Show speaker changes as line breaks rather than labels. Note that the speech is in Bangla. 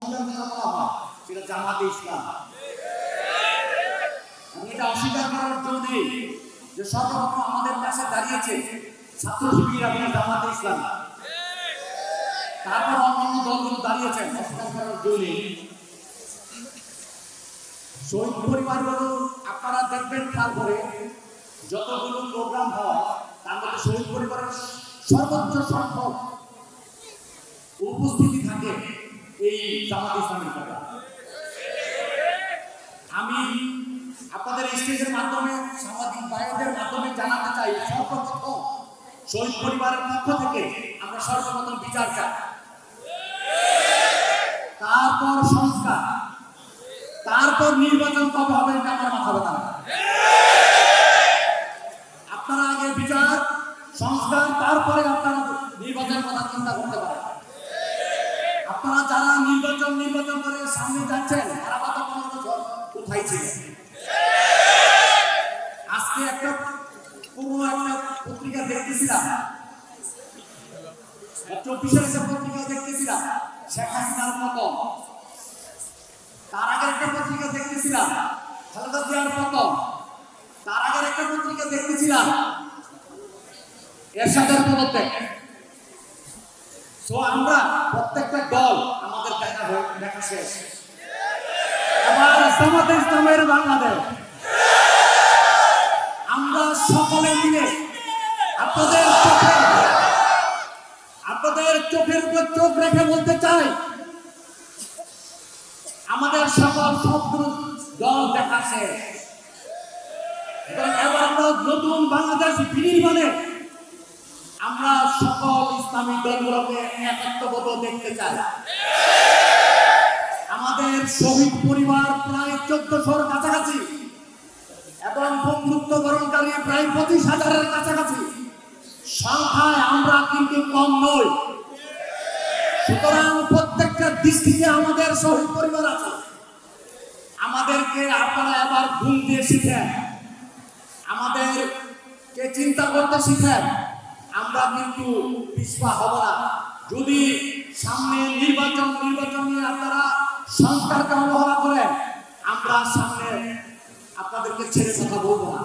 সেটা জামাতে ইসলাম। আমি এটা অস্বীকার করার জন্য নেই যে সর্বপ্রথম আমাদের পাশে দাঁড়িয়েছে ছাত্র শিবির এবং জামাতে ইসলাম, তারপর অন্যান্য দলগুলো দাঁড়িয়েছেন, অস্বীকার করার জন্য নেই। শহীদ পরিবারগুলো আপনারা দেখবেন, তারপরে যতগুলো প্রোগ্রাম হয় তার মধ্যে শহীদ পরিবারের সর্বোচ্চ সংখ্যক উপস্থিতি থাকে এই জামাত ইসলামের কথা। আমি আপনাদের স্টেজের মাধ্যমে সামাজিক ভাইদের মাধ্যমে জানাতে চাই, সর্বপ্রথম শহীদ পরিবারের পক্ষ থেকে আমরা সর্বপ্রথম বিচার চাই, তারপর সংস্কার, তারপর নির্বাচন কবে হবে এটা আমার মাথা ব্যথা না। আপনারা আগে বিচার সংস্কার, তারপরে আপনারা নির্বাচনের কথা চিন্তা করতে পারেন। আপনারা যারা নির্বাচন করে সামনে যাচ্ছেন তারা কত 15 বছর কোথায় ছিলেন? আজকে একটা পুরো একটা পত্রিকা দেখতেছিলাম, 24-এর একটা পত্রিকা দেখতেছিলাম শেখ হাসিনার পতন, তার আগের একটা পত্রিকা দেখতেছিলাম খালেদা জিয়ার পতন, তার আগের একটা পত্রিকা দেখতেছিলাম এরশাদের পদত্যাগ। তো আমরা প্রত্যেকটা দল আমাদের দেখা শেষ, এবার জামাতে ইসলামের বাংলাদেশ। আমরা সকলে মিলে আপনাদের চোখের উপর চোখ রেখে বলতে চাই, আমাদের সকল সবগুলো দল দেখা শেষ। এবার আমরা নতুন বাংলাদেশ বিনির্মাণে আমরা সকল ইসলামী দলগুলোকে একত্রবদ্ধ দেখতে চাই। আমাদের শহীদ পরিবার প্রায় 1400-র কাছাকাছি এবং বন্ধুত্ব বরণকারী প্রায় 25,000-এর কাছাকাছি সংখ্যায় আমরা কিন্তু কম নই। সুতরাং প্রত্যেকটা দৃষ্টিতে আমাদের শহীদ পরিবার আছে। আমাদেরকে আপনারা এবার ঘুম দিয়ে শিখেন, আমাদেরকে চিন্তা করতে শিখেন। আমরা কিন্তু পিছপা হব না। যদি সামনে নির্বাচন নিয়ে আপনারা সংস্কারকে অবহেলা করেন, আমরা সামনে আপনাদেরকে ছেড়ে কথা বলবো না।